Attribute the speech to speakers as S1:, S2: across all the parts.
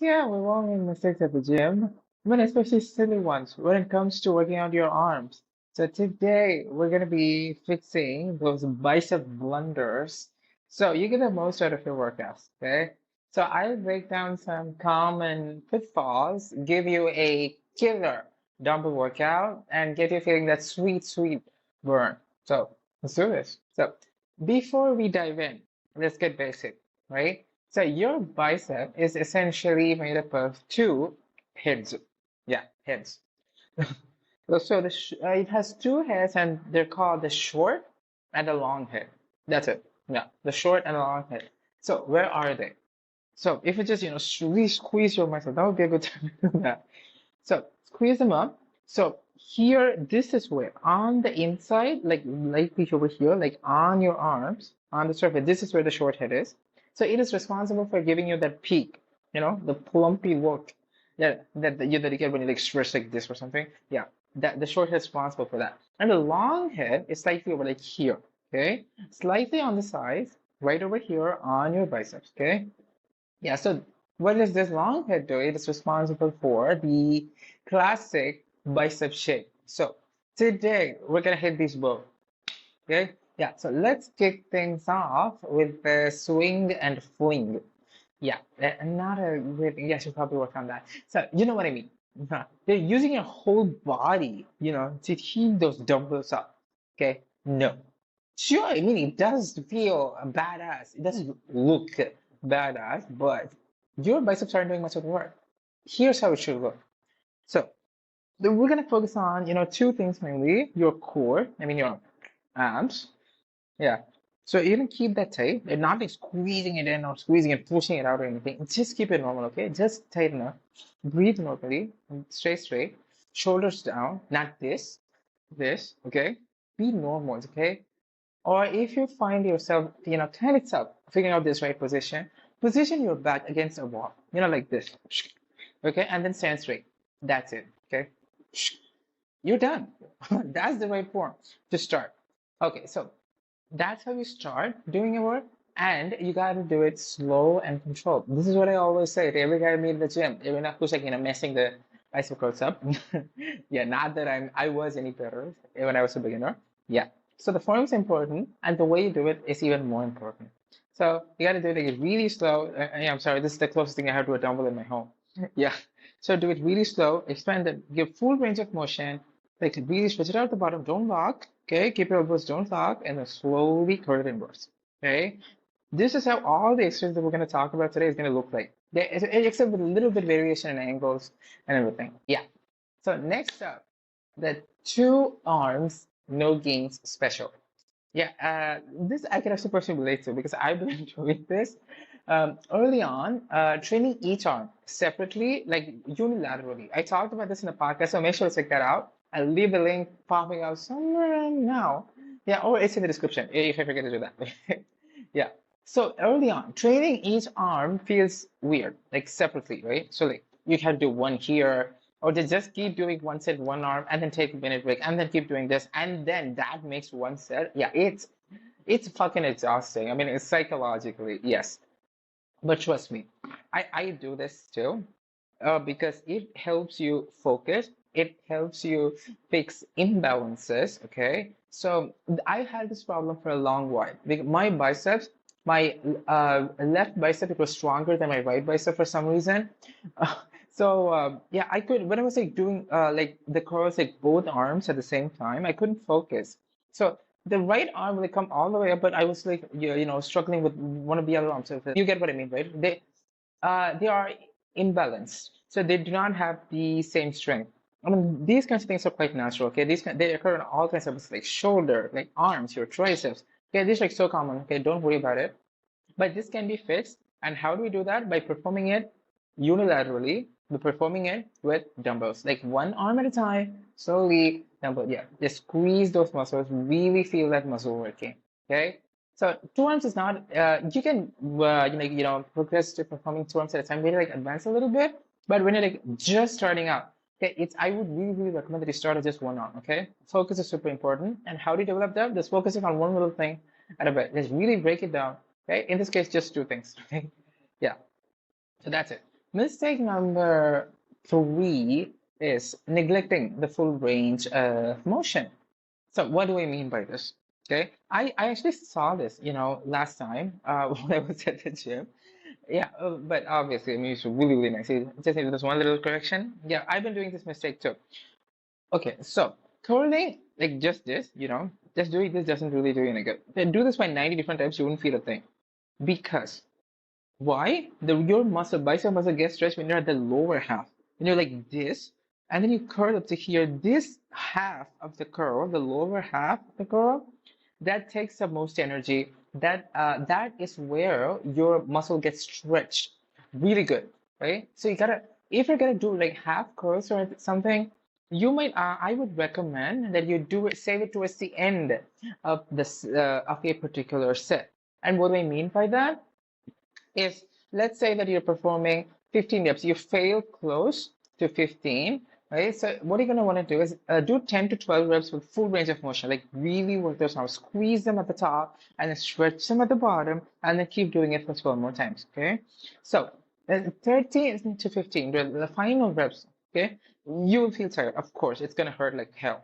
S1: Yeah, we've all made mistakes at the gym, but especially silly ones when it comes to working out your arms. So today we're gonna be fixing those bicep blunders so you get the most out of your workouts, okay? So I'll break down some common pitfalls, give you a killer dumbbell workout, and get you feeling that sweet, sweet burn. So let's do this. So before we dive in, let's get basic, right? So your bicep is essentially made up of two heads. Yeah, heads. So it has two heads, and they're called the short and the long head. That's it. Yeah, the short and the long head. So where are they? So if you just really squeeze your muscle, that would be a good time to do that. So squeeze them up. So here, this is where on the inside, like likely over here, like on your arms, on the surface, this is where the short head is. So it is responsible for giving you that peak, the plumpy look that you get when you like stretch like this or something. Yeah, that the short head is responsible for that. And the long head is slightly over like here, okay? Slightly on the sides, right over here on your biceps, okay? Yeah, so what does this long head do? It is responsible for the classic bicep shape. So today we're gonna hit these both. Okay? Yeah, so let's kick things off with the swing and fling. Yeah, not a good, yeah, I should probably work on that. So you know what I mean. They're using your whole body, to heat those dumbbells up. Okay? No. Sure, I mean, it does feel badass. It does look badass, but your biceps aren't doing much of the work. Here's how it should look. So we're gonna focus on, two things mainly: your core, I mean your abs. Yeah. So you can keep that tight. You're not like squeezing it in or squeezing it, pushing it out or anything. Just keep it normal, okay? Just tighten up. Breathe normally. Straight. Shoulders down. Not this, okay? Be normal, okay? Or if you find yourself, kind of tough figuring out this right position your back against a wall, like this. Okay, and then stand straight. That's it. Okay, you're done. That's the right form to start. Okay, so that's how you start doing your work, and you got to do it slow and controlled. This is what I always say to every guy I meet in the gym, even who's like messing the bicep curls up. Yeah, not that I was any better when I was a beginner. Yeah, so the form is important, and the way you do it is even more important. So you got to do it like really slow. Yeah, I'm sorry, this is the closest thing I have to a dumbbell in my home. Yeah, so do it really slow, expand it, give full range of motion, like really stretch it out the bottom, don't lock, okay? Keep your elbows, don't lock, and then slowly curve inwards, okay? This is how all the exercises that we're going to talk about today is going to look like, except with a little bit variation in angles and everything. Yeah. So next up, the two arms, no gains special. Yeah, this I can actually personally relate to because I've been doing this early on, training each arm separately, like unilaterally. I talked about this in the podcast, so make sure to check that out. I'll leave the link popping out somewhere around now. Yeah, or it's in the description if I forget to do that. Yeah. So early on, training each arm feels weird, like separately, right? So like you can do one here, or just keep doing one set, one arm, and then take a minute break, and then keep doing this, and then that makes one set. Yeah, it's fucking exhausting. I mean, it's psychologically, yes. But trust me, I do this too, because it helps you focus. It helps you fix imbalances. Okay, so I had this problem for a long while. Because my biceps, my left bicep, it was stronger than my right bicep for some reason. So yeah, I could when I was like doing like the curls like both arms at the same time, I couldn't focus. So the right arm will come all the way up, but I was like struggling with one of the other arms. So you get what I mean, right? They are imbalanced, so they do not have the same strength. I mean, these kinds of things are quite natural. Okay, they occur in all kinds of like shoulder, like arms, your triceps. Okay, these are like so common. Okay, don't worry about it. But this can be fixed. And how do we do that? By performing it unilaterally, by performing it with dumbbells, like one arm at a time, slowly, dumbbell. Yeah, just squeeze those muscles, really feel that muscle working. Okay. So two arms is not, you can, progress to performing two arms at a time, maybe like advance a little bit. But when you're like just starting out, okay, I would really, really recommend that you start with just one arm, okay? Focus is super important. And how do you develop that? Just focusing on one little thing at a bit. Just really break it down. Okay, in this case, just two things. Okay, yeah. So that's it. Mistake number three is neglecting the full range of motion. So what do I mean by this? Okay, I actually saw this, last time when I was at the gym. Yeah, but obviously, I mean, it's really, really nice. Just need this one little correction. Yeah, I've been doing this mistake too. Okay, so curling, like just this, just doing this doesn't really do you any good. Then do this by 90 different times, you won't feel a thing. Because why? Your muscle, bicep muscle gets stretched when you're at the lower half. When you're like this, and then you curl up to here. This half of the curl, the lower half of the curl, that takes up most energy. That is where your muscle gets stretched really good, right? So you gotta, if you're gonna do like half curls or something, you might, I would recommend that you do it, save it towards the end of this of a particular set. And what do I mean by that? Is, let's say that you're performing 15 reps, you fail close to 15, right? So what you're going to want to do is do 10 to 12 reps with full range of motion, like really work those arms, squeeze them at the top and then stretch them at the bottom, and then keep doing it for 12 more times, okay? So 13 to 15, the final reps, okay? You will feel tired, of course, it's going to hurt like hell.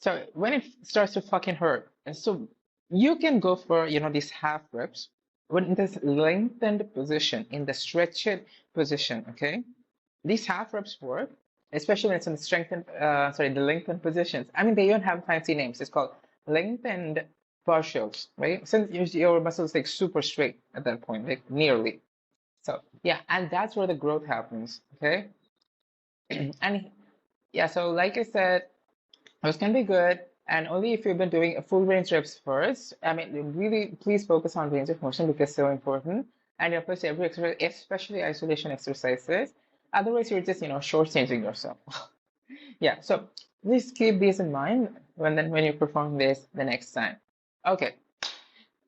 S1: So when it starts to fucking hurt, and so you can go for, these half reps when in this lengthened position, in the stretched position, okay? These half reps work, especially when it's in the the lengthened positions. I mean, they don't have fancy names. It's called lengthened partials, right? Since your muscles like super straight at that point, like nearly. So yeah, and that's where the growth happens, okay? And yeah, so like I said, those can be good, and only if you've been doing a full range reps first. I mean, really, please focus on range of motion because it's so important. And you apply to every exercise, especially isolation exercises. Otherwise, you're just, shortchanging yourself. Yeah, so please keep this in mind when you perform this the next time. Okay,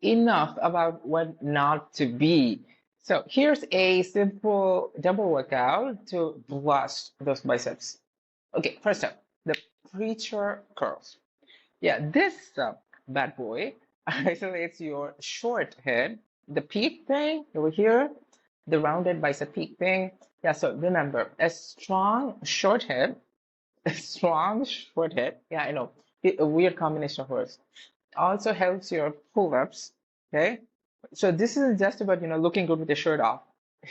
S1: enough about what not to be. So here's a simple double workout to blast those biceps. Okay, first up, the preacher curls. Yeah, this bad boy isolates your short head, the peak thing over here, the rounded bicep peak thing. Yeah, so remember, a strong short head, a strong short head. Yeah, I know, a weird combination of words. Also helps your pull-ups. Okay, so this isn't just about looking good with your shirt off.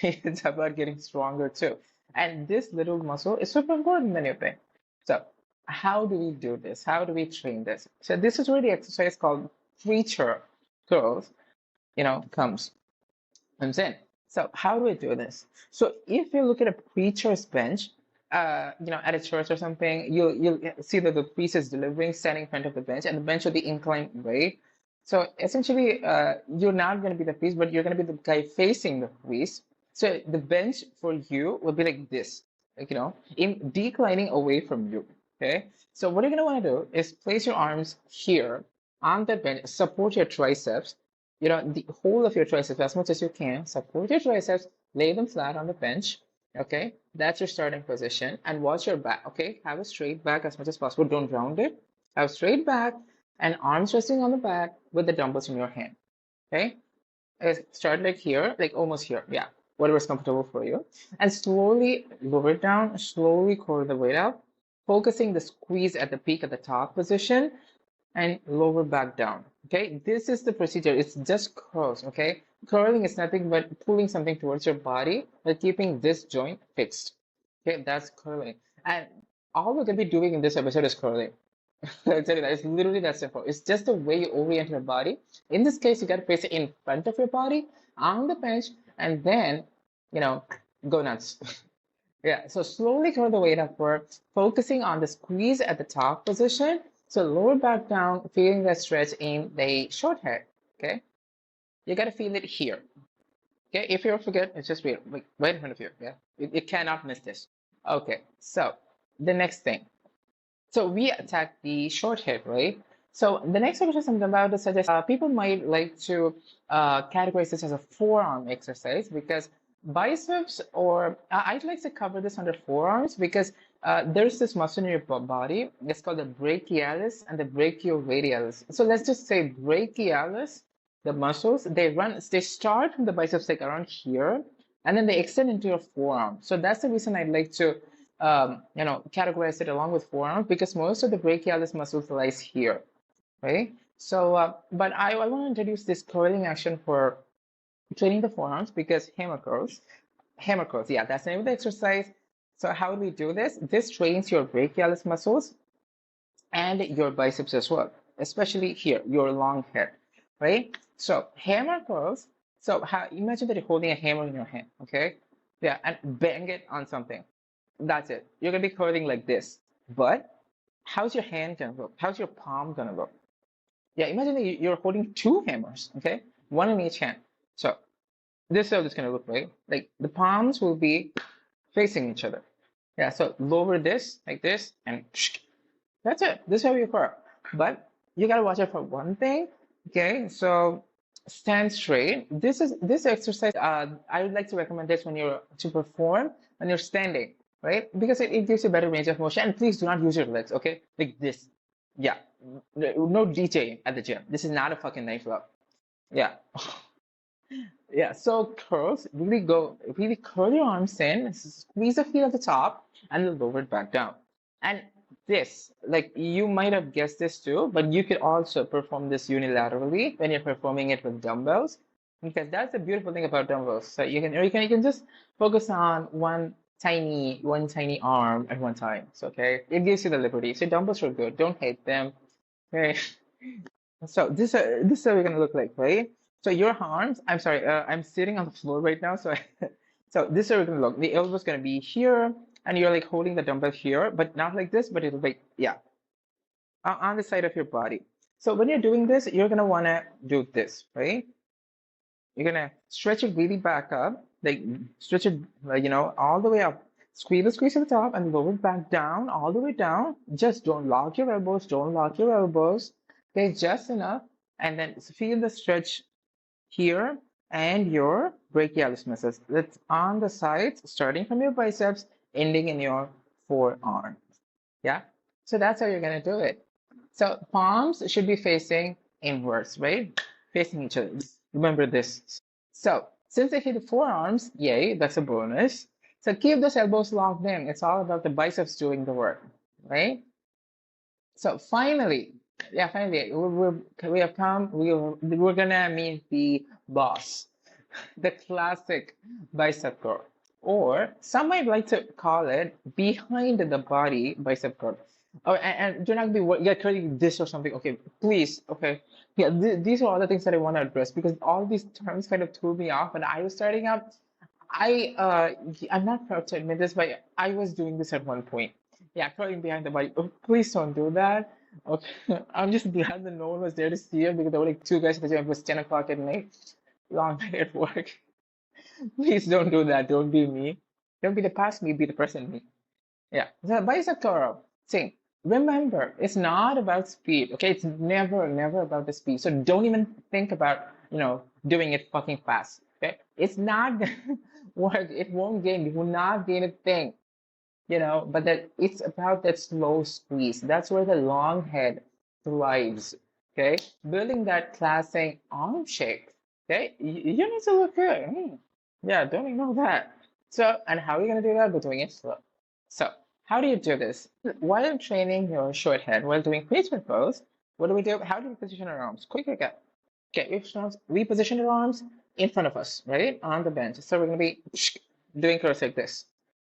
S1: It's about getting stronger too. And this little muscle is super important than you think. So how do we do this? How do we train this? So this is where the exercise called preacher curls, comes in. So how do we do this? So if you look at a preacher's bench, at a church or something, you'll see that the priest is delivering, standing in front of the bench, and the bench will be inclined right. So essentially, you're not going to be the priest, but you're going to be the guy facing the priest. So the bench for you will be like this, like in declining away from you. Okay. So what you're going to want to do is place your arms here on the bench, support your triceps, the whole of your triceps as much as you can. Support your triceps, lay them flat on the bench. Okay, that's your starting position. And watch your back. Okay, have a straight back as much as possible. Don't round it. Have straight back and arms resting on the back with the dumbbells in your hand. Okay, start like here, like almost here. Yeah, whatever's comfortable for you. And slowly lower it down, slowly curl the weight up, focusing the squeeze at the peak at the top position and lower back down. Okay, this is the procedure. It's just curls. Okay, curling is nothing but pulling something towards your body but keeping this joint fixed. Okay, that's curling. And all we're going to be doing in this episode is curling. I'll tell you that. It's literally that simple. It's just the way you orient your body. In this case, you got to place it in front of your body on the bench and then, go nuts. Yeah, so slowly curl the weight upward, focusing on the squeeze at the top position. So lower back down, feeling that stretch in the short head. Okay, you got to feel it here. Okay, if you forget, it's just right in front of you. Yeah, you cannot miss this. Okay, so the next thing. So we attack the short head, right? So the next exercise I'm about to suggest, people might like to categorize this as a forearm exercise because biceps, or I'd like to cover this under forearms because there's this muscle in your body. It's called the brachialis and the brachioradialis. So let's just say brachialis, the muscles, they start from the biceps like around here, and then they extend into your forearm. So that's the reason I'd like to, categorize it along with forearm, because most of the brachialis muscles lies here, right? So, but I want to introduce this curling action for training the forearms, because hammer curls, yeah, that's the name of the exercise. So how do we do this? This trains your brachialis muscles and your biceps as well, especially here, your long head, right? So hammer curls. So imagine that you're holding a hammer in your hand, okay? Yeah, and bang it on something. That's it. You're gonna be curling like this. But how's your hand gonna look? How's your palm gonna look? Yeah, imagine that you're holding two hammers, okay? One in each hand. So this is how it's gonna look, right? Like the palms will be facing each other. Yeah, so lower this like this, and that's it. This is how you curl. But you gotta watch out for one thing. Okay, so stand straight. This exercise. I would like to recommend this when you're to perform when you're standing, right? Because it gives you better range of motion. And please do not use your legs. Okay, like this. Yeah, no DJ at the gym. This is not a fucking nightclub. Yeah. Yeah, so curls, really curl your arms in, squeeze the feet at the top, and then lower it back down. And this, like you might have guessed this too, but you could also perform this unilaterally when you're performing it with dumbbells, because that's the beautiful thing about dumbbells. So you can just focus on one tiny arm at one time. So okay, it gives you the liberty. So dumbbells are good. Don't hate them. Okay. So this is how we're gonna look like, right? So your arms, I'm sorry, I'm sitting on the floor right now, so so this is how we're gonna look. The elbow's gonna be here, and you're like holding the dumbbell here, but not like this, but it'll be, yeah, on the side of your body. So when you're doing this, you're gonna wanna do this, right? You're gonna stretch it really back up, like stretch it, like, all the way up. Squeeze at the top and lower it back down, all the way down. Just don't lock your elbows, don't lock your elbows. Okay, just enough. And then feel the stretch here and your brachialis muscles. That's on the sides, starting from your biceps, ending in your forearms. Yeah, so that's how you're gonna do it. So palms should be facing inwards, right? Facing each other. Remember this. So since I hit the forearms, yay, that's a bonus. So keep those elbows locked in. It's all about the biceps doing the work, right? So finally, yeah, finally, we have come. We're gonna meet the boss, the classic bicep curl, or some might like to call it behind the body bicep curl. Oh, and do not be curling this or something. Okay, please. Okay, yeah, these are all the things that I want to address, because all these terms kind of threw me off when I was starting out. I'm not proud to admit this, but I was doing this at one point. Yeah, crawling behind the body. Oh, please don't do that. Okay, I'm just glad that no one was there to see it, because there were like two guys at the gym. It was 10 o'clock at night, long night at work. Please don't do that. Don't be me. Don't be the past me. Be the present me. Yeah. The bicep curl. See, remember, it's not about speed. Okay, it's never about the speed. So don't even think about doing it fucking fast. Okay, it's not gonna work. It won't gain. You will not gain a thing. But that it's about that slow squeeze. That's where the long head thrives. Okay, building that classic arm shape. Okay, you need to look good. Yeah, don't ignore that. So, and how are you gonna do that? By doing it slow. So, how do you do this? While training your short head, while doing placement pose, what do we do? How do we position our arms? Quick recap. Okay, we position our arms in front of us, right? On the bench. So we're gonna be doing curls like this.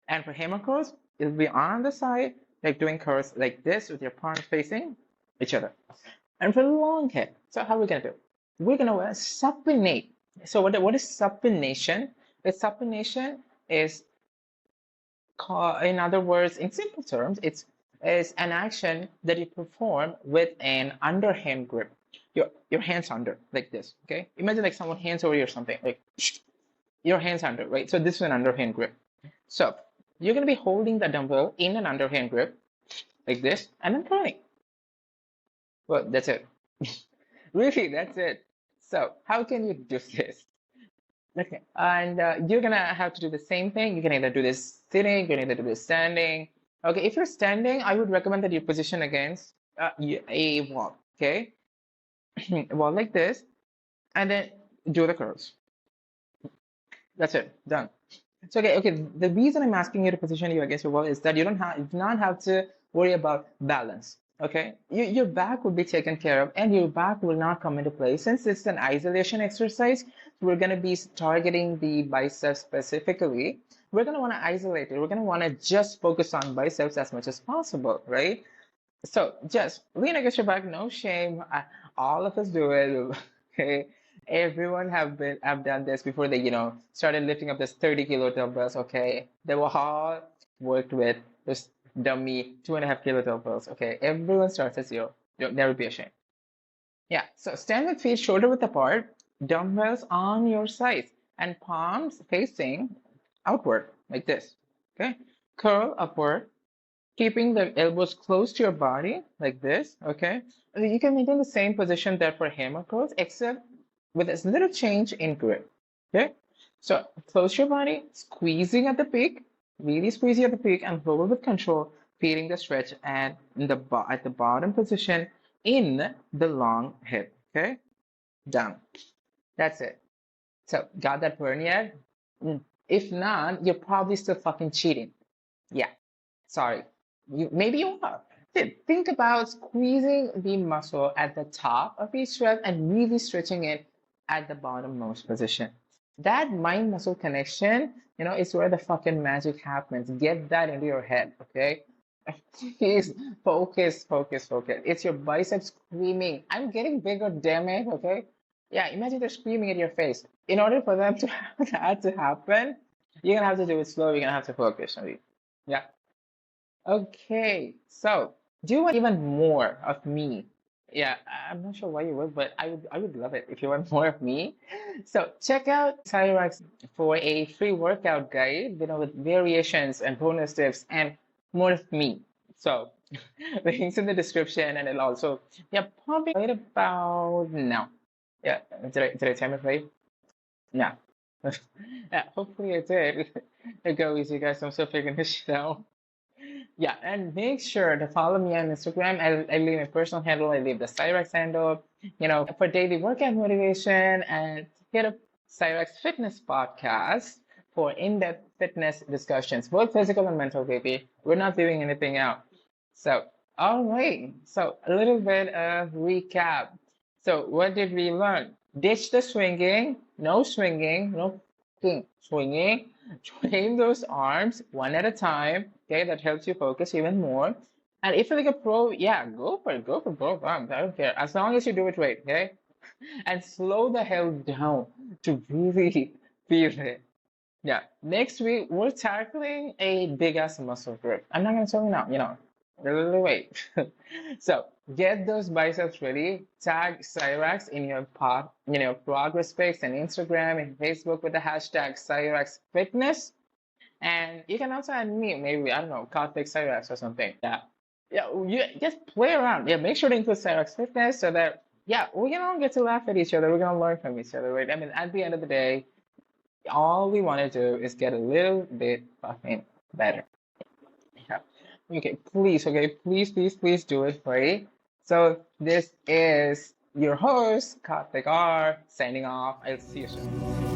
S1: And for hammer curls, it'll be on the side, like doing curls like this with your palms facing each other. And for the long head, so how are we gonna do? We're gonna supinate. So what is supination? The supination is in other words, in simple terms, it's an action that you perform with an underhand grip. Your hands under, like this, okay? Imagine like someone hands over you or something, like your hands under, right? So this is an underhand grip. So you're gonna be holding the dumbbell in an underhand grip, like this, and then curling. Well, that's it. Really, that's it. So how can you do this? Okay, and you're gonna have to do the same thing. You can either do this sitting, you can either do this standing. Okay, if you're standing, I would recommend that you position against a wall, okay? A wall like this, and then do the curls. That's it. Done. So okay. The reason I'm asking you to position you against your wall is that you do not have to worry about balance. Okay, your back will be taken care of, and your back will not come into play since it's an isolation exercise. We're gonna be targeting the biceps specifically. We're gonna want to isolate it. We're gonna want to just focus on biceps as much as possible, right? So just lean against your back, no shame. All of us do it. Okay. Everyone have done this before they, started lifting up this 30 kilo dumbbells. Okay. They were all worked with this dummy 2.5 kilo dumbbells. Okay. Everyone starts at zero. Don't never be ashamed. Yeah. So stand with feet shoulder width apart, dumbbells on your sides, and palms facing outward like this. Okay. Curl upward, keeping the elbows close to your body like this, okay? You can maintain the same position there for hammer curls, except with this little change in grip, okay? So close your body, squeezing at the peak, really squeezing at the peak, and lower with control, feeling the stretch and at the bottom position in the long hip, okay? Down. That's it. So got that burn yet? If not, you're probably still fucking cheating. Yeah. Sorry. Maybe you are. Think about squeezing the muscle at the top of each rep and really stretching it at the bottommost position. That mind muscle connection, is where the fucking magic happens. Get that into your head, okay? Please focus, focus, focus. It's your biceps screaming, I'm getting bigger, damn it, okay? Yeah, imagine they're screaming at your face. In order for them to that to happen, you're gonna have to do it slow, you're gonna have to focus. Yeah. Okay, so do you want even more of me? Yeah, I'm not sure why you would, but I would love it if you want more of me. So check out Cyrex for a free workout guide, with variations and bonus tips and more of me. So links in the description, and it'll also probably right about now. Yeah, did I time it right? Yeah. Yeah, hopefully I did. Go easy, guys. I'm still figuring this shit out. Yeah, and make sure to follow me on Instagram. I leave my personal handle, I leave the Cyrex handle, for daily workout motivation, and hit up Cyrex Fitness Podcast for in-depth fitness discussions, both physical and mental, baby. We're not doing anything out. So, all right. So, a little bit of recap. So, what did we learn? Ditch the swinging, no swinging, no swinging. Train those arms one at a time. Okay, that helps you focus even more. And if you're like a pro, yeah, go for it. Go for both arms. I don't care. As long as you do it right, okay? And slow the hell down to really feel it. Yeah. Next week, we're tackling a big ass muscle group. I'm not gonna tell you now, wait. So get those biceps ready. Tag Cyrex in your progress pics and Instagram and Facebook with the hashtag Cyrex Fitness. And you can also add me, maybe, I don't know, Karthik Cyrex or something. Yeah. Yeah, you just play around. Yeah, make sure to include Cyrex Fitness so that, yeah, we can all get to laugh at each other. We're gonna learn from each other, right? I mean, at the end of the day, all we want to do is get a little bit fucking better. Yeah. Okay, please, please do it, right? So this is your host, Karthik R, signing off. I'll see you soon.